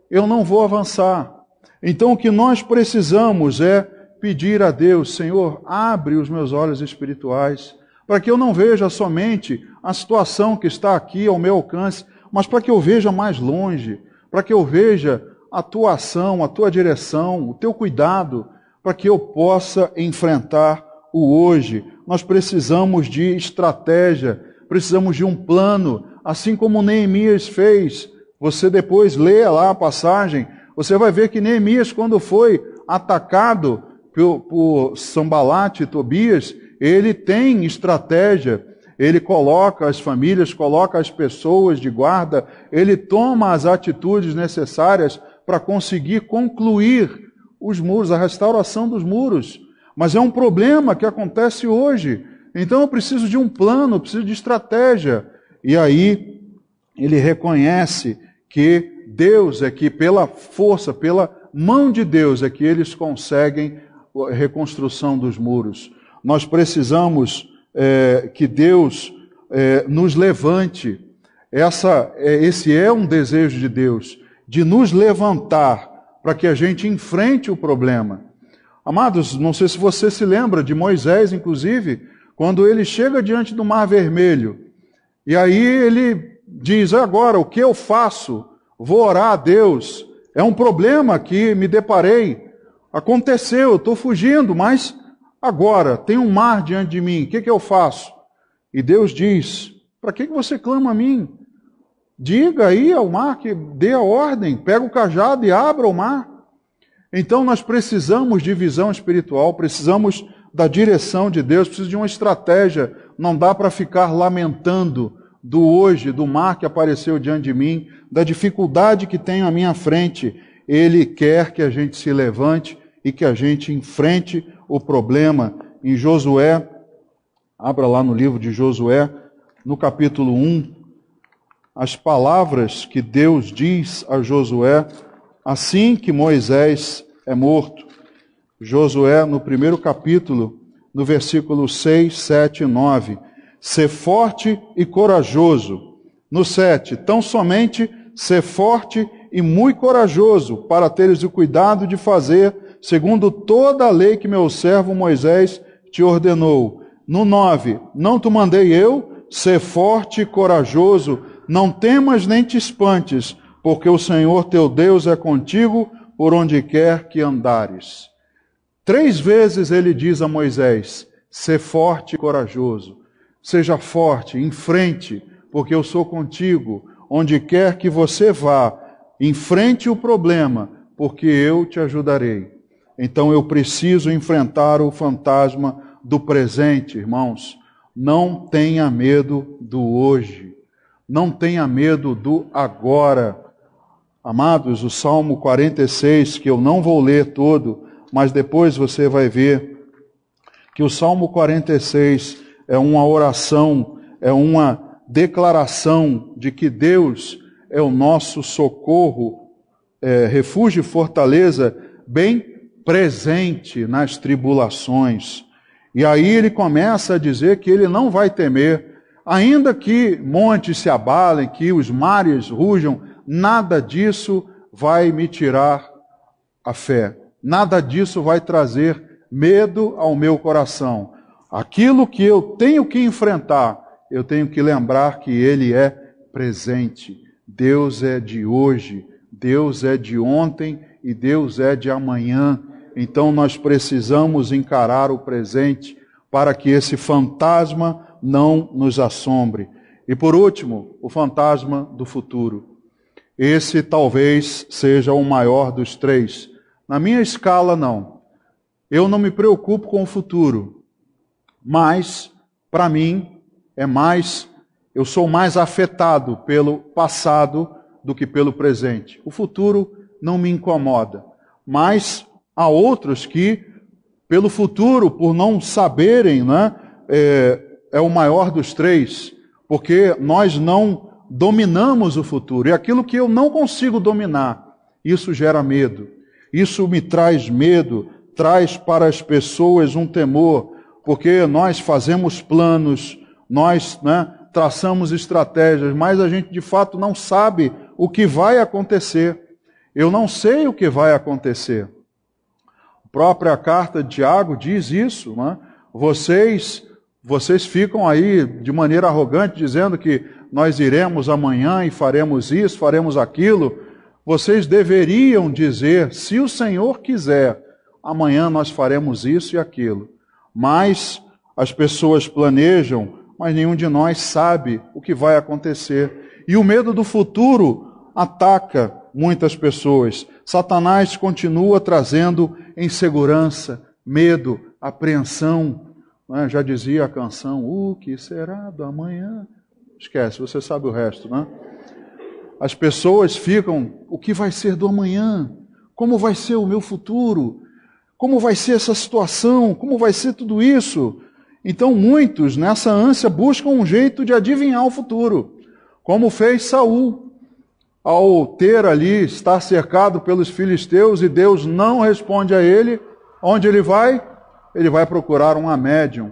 eu não vou avançar. Então o que nós precisamos é pedir a Deus: Senhor, abre os meus olhos espirituais, para que eu não veja somente a situação que está aqui ao meu alcance, mas para que eu veja mais longe, para que eu veja a tua ação, a tua direção, o teu cuidado, para que eu possa enfrentar o hoje. Nós precisamos de estratégia, precisamos de um plano, assim como Neemias fez. Você depois lê lá a passagem, você vai ver que Neemias, quando foi atacado por Sambalate e Tobias, ele tem estratégia, ele coloca as famílias, coloca as pessoas de guarda, ele toma as atitudes necessárias para conseguir concluir os muros, a restauração dos muros. Mas é um problema que acontece hoje. Então eu preciso de um plano, eu preciso de estratégia. E aí ele reconhece que Deus é que, pela força, pela mão de Deus, é que eles conseguem a reconstrução dos muros. Nós precisamos que Deus nos levante. Esse é um desejo de Deus, de nos levantar para que a gente enfrente o problema. Amados, não sei se você se lembra de Moisés, inclusive, quando ele chega diante do Mar Vermelho, e aí ele diz: agora, o que eu faço? Vou orar a Deus. É um problema que me deparei. Aconteceu, eu estou fugindo, mas agora tem um mar diante de mim. O que eu faço? E Deus diz: para que você clama a mim? Diga aí ao mar que dê a ordem, pega o cajado e abra o mar. Então nós precisamos de visão espiritual, precisamos da direção de Deus, precisamos de uma estratégia. Não dá para ficar lamentando do hoje, do mar que apareceu diante de mim, da dificuldade que tenho à minha frente. Ele quer que a gente se levante e que a gente enfrente o problema. Em Josué, Abra lá no livro de Josué, no capítulo 1, as palavras que Deus diz a Josué assim que Moisés é morto. Josué, no primeiro capítulo, no versículo 6, 7 e 9. Ser forte e corajoso. No 7, tão somente ser forte e muito corajoso, para teres o cuidado de fazer segundo toda a lei que meu servo Moisés te ordenou. No 9, não te mandei eu, ser forte e corajoso, não temas nem te espantes, porque o Senhor teu Deus é contigo por onde quer que andares. 3 vezes ele diz a Moisés, ser forte e corajoso. Seja forte, enfrente, porque eu sou contigo. Onde quer que você vá, enfrente o problema, porque eu te ajudarei. Então eu preciso enfrentar o fantasma do presente, irmãos. Não tenha medo do hoje. Não tenha medo do agora. Amados, o Salmo 46, que eu não vou ler todo, mas depois você vai ver que o Salmo 46 é uma oração, é uma declaração de que Deus é o nosso socorro, refúgio e fortaleza bem presente nas tribulações. E aí ele começa a dizer que ele não vai temer, ainda que montes se abalem, que os mares rujam, nada disso vai me tirar a fé. Nada disso vai trazer medo ao meu coração. Aquilo que eu tenho que enfrentar, eu tenho que lembrar que Ele é presente. Deus é de hoje, Deus é de ontem e Deus é de amanhã. Então nós precisamos encarar o presente para que esse fantasma não nos assombre. E por último, o fantasma do futuro. Esse talvez seja o maior dos 3. Na minha escala, não. Eu não me preocupo com o futuro, mas, para mim, eu sou mais afetado pelo passado do que pelo presente. O futuro não me incomoda, mas há outros que, pelo futuro, por não saberem, né, é o maior dos 3, porque nós não dominamos o futuro. E aquilo que eu não consigo dominar, isso gera medo. Isso me traz medo, traz para as pessoas um temor, porque nós fazemos planos, nós traçamos estratégias, mas a gente de fato não sabe o que vai acontecer. Eu não sei o que vai acontecer. A própria carta de Tiago diz isso, né? Vocês ficam aí de maneira arrogante dizendo que nós iremos amanhã e faremos isso, faremos aquilo. Vocês deveriam dizer, se o Senhor quiser, amanhã nós faremos isso e aquilo. Mas as pessoas planejam, mas nenhum de nós sabe o que vai acontecer. E o medo do futuro ataca muitas pessoas. Satanás continua trazendo insegurança, medo, apreensão. Já dizia a canção, o que será do amanhã? Esquece, você sabe o resto, né? As pessoas ficam, o que vai ser do amanhã? Como vai ser o meu futuro? Como vai ser essa situação? Como vai ser tudo isso? Então muitos, nessa ânsia, buscam um jeito de adivinhar o futuro, como fez Saul, ao ter ali, estar cercado pelos filisteus e Deus não responde a ele, onde ele vai? Ele vai procurar uma médium.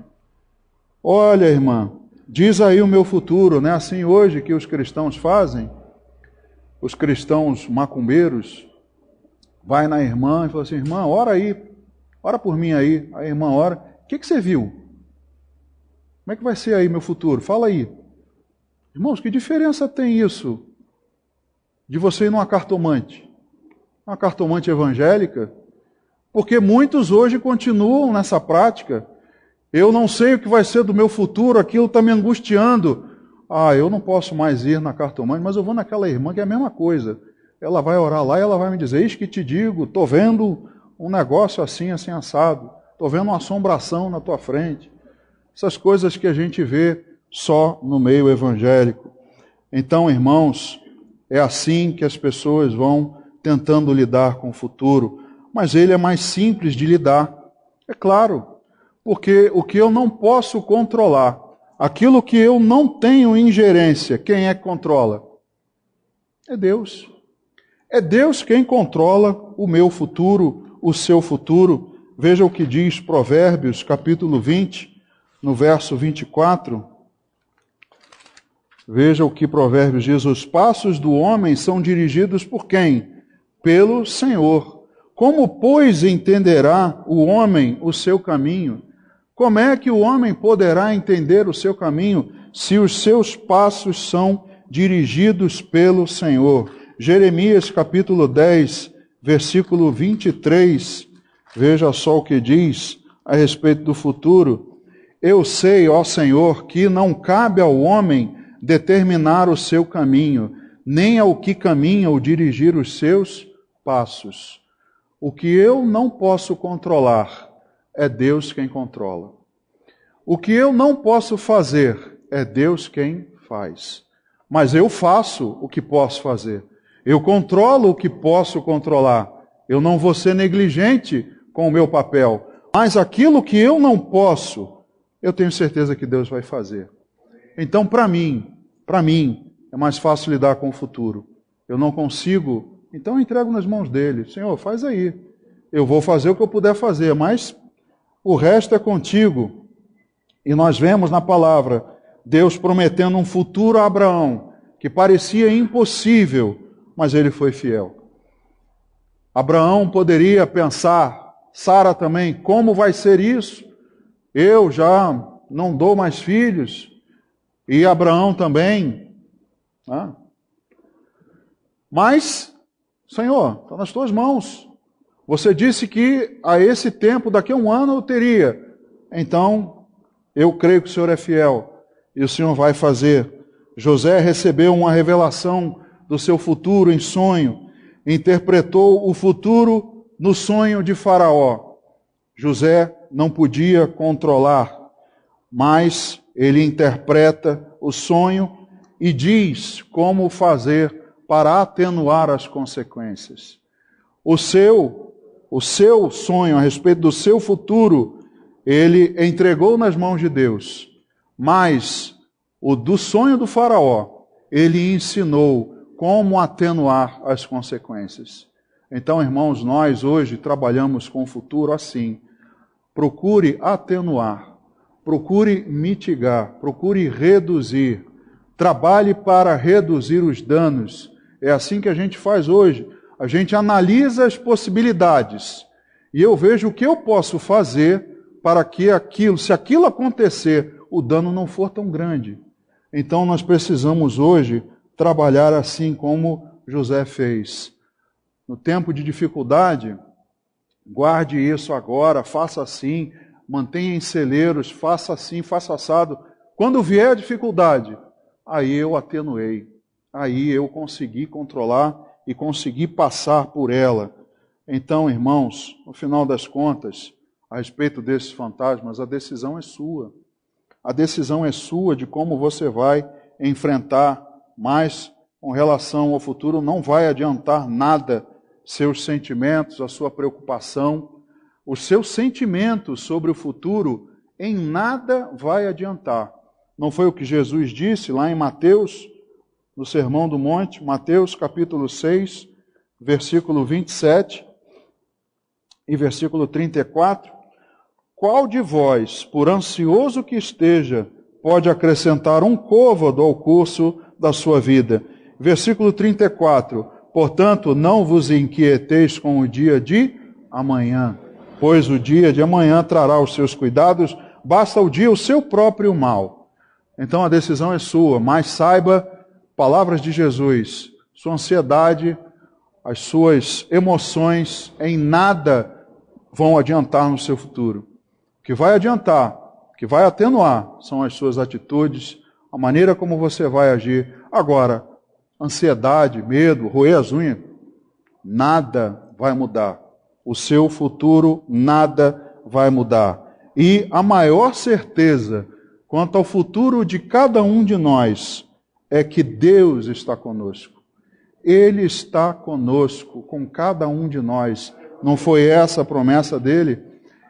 Olha, irmã, diz aí o meu futuro, não é assim hoje que os cristãos fazem? Os cristãos macumbeiros, vai na irmã e fala assim, irmã, ora aí, ora por mim aí. A irmã ora, o que você viu? Como é que vai ser aí meu futuro? Fala aí. Irmãos, que diferença tem isso de você ir numa cartomante? Uma cartomante evangélica? Porque muitos hoje continuam nessa prática. Eu não sei o que vai ser do meu futuro, aquilo está me angustiando. Eu não posso mais ir na cartomante, mas eu vou naquela irmã que é a mesma coisa. Ela vai orar lá e ela vai me dizer, eis que te digo, estou vendo um negócio assim, assim, assado. Estou vendo uma assombração na tua frente. Essas coisas que a gente vê só no meio evangélico. Então, irmãos, é assim que as pessoas vão tentando lidar com o futuro. Mas ele é mais simples de lidar. É claro, Porque o que eu não posso controlar, aquilo que eu não tenho ingerência, quem é que controla? É Deus. É Deus quem controla o meu futuro, o seu futuro. Veja o que diz Provérbios, capítulo 20, no verso 24. Veja o que Provérbios diz: os passos do homem são dirigidos por quem? Pelo Senhor. Como, pois, entenderá o homem o seu caminho? Como é que o homem poderá entender o seu caminho se os seus passos são dirigidos pelo Senhor? Jeremias capítulo 10, versículo 23, veja só o que diz a respeito do futuro. Eu sei, ó Senhor, que não cabe ao homem determinar o seu caminho, nem ao que caminha ou dirigir os seus passos. O que eu não posso controlar, é Deus quem controla. O que eu não posso fazer, é Deus quem faz. Mas eu faço o que posso fazer. Eu controlo o que posso controlar. Eu não vou ser negligente com o meu papel. Mas aquilo que eu não posso, eu tenho certeza que Deus vai fazer. Então, para mim, é mais fácil lidar com o futuro. Eu não consigo, então eu entrego nas mãos dele. Senhor, faz aí. Eu vou fazer o que eu puder fazer, mas o resto é contigo. E nós vemos na palavra Deus prometendo um futuro a Abraão, que parecia impossível, mas ele foi fiel. Abraão poderia pensar, Sara também, como vai ser isso? Eu já não dou mais filhos. E Abraão também. Né? Mas, Senhor, está nas tuas mãos. Você disse que a esse tempo, daqui a um ano, eu teria. Então, eu creio que o Senhor é fiel. E o Senhor vai fazer. José recebeu uma revelação do seu futuro em sonho. Interpretou o futuro no sonho de Faraó. José não podia controlar, mas ele interpreta o sonho e diz como fazer para atenuar as consequências. O seu sonho a respeito do seu futuro, ele entregou nas mãos de Deus. Mas o do sonho do Faraó, ele ensinou como atenuar as consequências. Então, irmãos, nós hoje trabalhamos com o futuro assim. Procure atenuar, procure mitigar, procure reduzir. Trabalhe para reduzir os danos. É assim que a gente faz hoje. A gente analisa as possibilidades. E eu vejo o que eu posso fazer para que aquilo, se aquilo acontecer, o dano não for tão grande. Então nós precisamos hoje trabalhar assim como José fez. No tempo de dificuldade, guarde isso agora, faça assim, mantenha em celeiros, faça assim, faça assado. Quando vier a dificuldade, aí eu atenuei, aí eu consegui controlar e consegui passar por ela. Então, irmãos, no final das contas, a respeito desses fantasmas, a decisão é sua. A decisão é sua de como você vai enfrentar, mas com relação ao futuro não vai adiantar nada seus sentimentos, a sua preocupação. Os seus sentimentos sobre o futuro em nada vai adiantar. Não foi o que Jesus disse lá em Mateus, no Sermão do Monte, Mateus capítulo 6, versículo 27 e versículo 34? Qual de vós, por ansioso que esteja, pode acrescentar um côvado ao curso da sua vida? Versículo 34. Portanto, não vos inquieteis com o dia de amanhã, pois o dia de amanhã trará os seus cuidados, basta o dia o seu próprio mal. Então a decisão é sua, mas saiba, palavras de Jesus, sua ansiedade, as suas emoções em nada vão adiantar no seu futuro. O que vai adiantar, o que vai atenuar, são as suas atitudes, a maneira como você vai agir. Agora, ansiedade, medo, roer as unhas, nada vai mudar. O seu futuro, nada vai mudar. E a maior certeza quanto ao futuro de cada um de nós é que Deus está conosco. Ele está conosco, com cada um de nós. Não foi essa a promessa dele?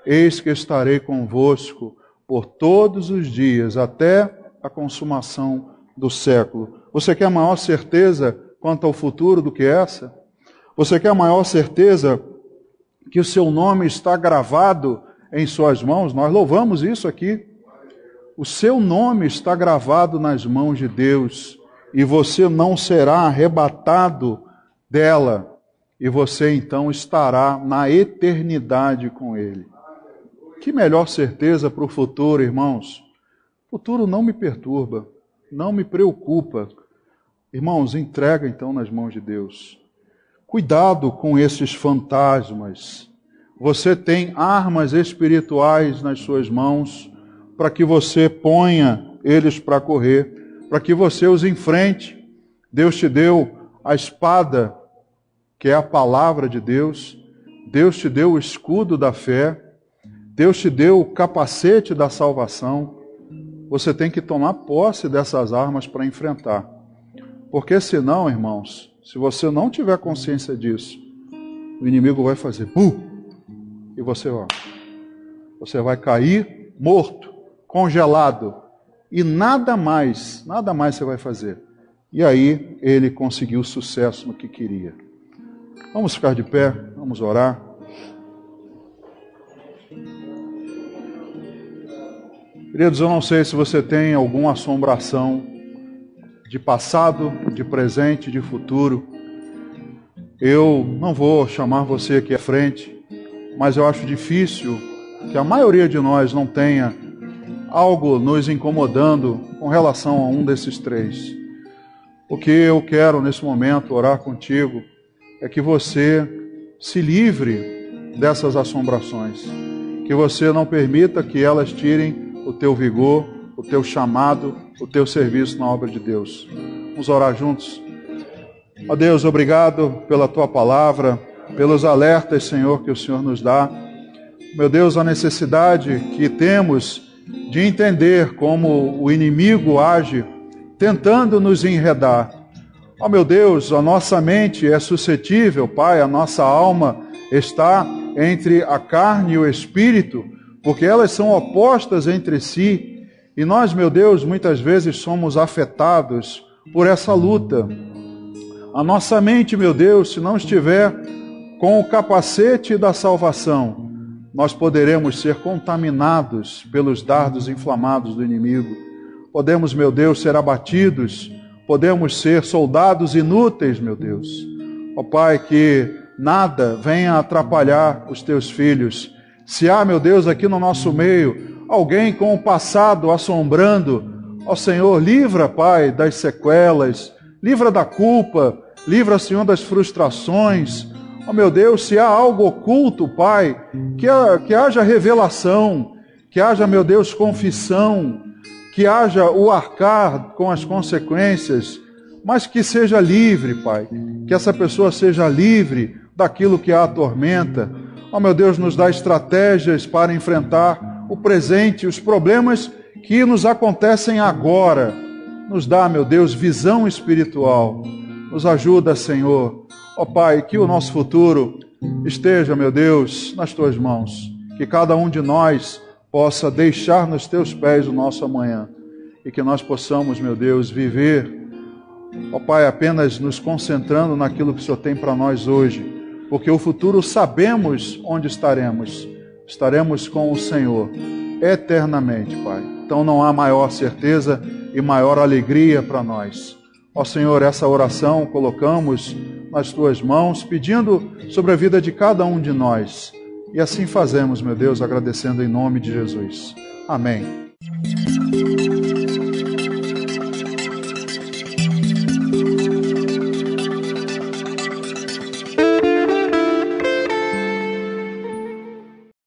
eis que estarei convosco por todos os dias, até a consumação do século. Você quer maior certeza quanto ao futuro do que essa? Você quer maior certeza que o seu nome está gravado em suas mãos? Nós louvamos isso aqui. O seu nome está gravado nas mãos de Deus e você não será arrebatado dela. E você então estará na eternidade com Ele. Que melhor certeza para o futuro, irmãos? O futuro não me perturba, não me preocupa. Irmãos, entrega então nas mãos de Deus. Cuidado com esses fantasmas. Você tem armas espirituais nas suas mãos para que você ponha eles para correr, para que você os enfrente. Deus te deu a espada, que é a palavra de Deus. Deus te deu o escudo da fé. Deus te deu o capacete da salvação. Você tem que tomar posse dessas armas para enfrentar. Porque senão, irmãos, se você não tiver consciência disso, o inimigo vai fazer e você vai cair morto, congelado, e nada mais você vai fazer. E aí ele conseguiu sucesso no que queria. Vamos ficar de pé, vamos orar. Queridos, eu não sei se você tem alguma assombração de passado, de presente, de futuro. Eu não vou chamar você aqui à frente, mas eu acho difícil que a maioria de nós não tenha algo nos incomodando com relação a um desses três. O que eu quero nesse momento orar contigo é que você se livre dessas assombrações, que você não permita que elas tirem o teu vigor, o teu chamado, o teu serviço na obra de Deus. Vamos orar juntos? Ó Deus, obrigado pela tua palavra, pelos alertas, Senhor, que o Senhor nos dá. Meu Deus, a necessidade que temos de entender como o inimigo age, tentando nos enredar. Ó meu Deus, a nossa mente é suscetível, Pai, a nossa alma está entre a carne e o espírito, porque elas são opostas entre si, e nós, meu Deus, muitas vezes somos afetados por essa luta. A nossa mente, meu Deus, se não estiver com o capacete da salvação, nós poderemos ser contaminados pelos dardos inflamados do inimigo. Podemos, meu Deus, ser abatidos, podemos ser soldados inúteis, meu Deus. Ó Pai, que nada venha atrapalhar os teus filhos. Se há, meu Deus, aqui no nosso meio, alguém com o passado assombrando, ó Senhor, livra, Pai, das sequelas, livra da culpa, livra, Senhor, das frustrações. Ó meu Deus, se há algo oculto, Pai, que haja revelação, que haja, meu Deus, confissão, que haja o arcar com as consequências, mas que seja livre, Pai, que essa pessoa seja livre daquilo que a atormenta. Ó meu Deus, nos dá estratégias para enfrentar o presente, os problemas que nos acontecem agora. Nos dá, meu Deus, visão espiritual. Nos ajuda, Senhor. Ó Pai, que o nosso futuro esteja, meu Deus, nas Tuas mãos. Que cada um de nós possa deixar nos Teus pés o nosso amanhã. E que nós possamos, meu Deus, viver, ó Pai, apenas nos concentrando naquilo que o Senhor tem para nós hoje. Porque o futuro sabemos onde estaremos. Estaremos com o Senhor eternamente, Pai. Então não há maior certeza e maior alegria para nós. Ó Senhor, essa oração colocamos nas Tuas mãos, pedindo sobre a vida de cada um de nós. E assim fazemos, meu Deus, agradecendo em nome de Jesus. Amém.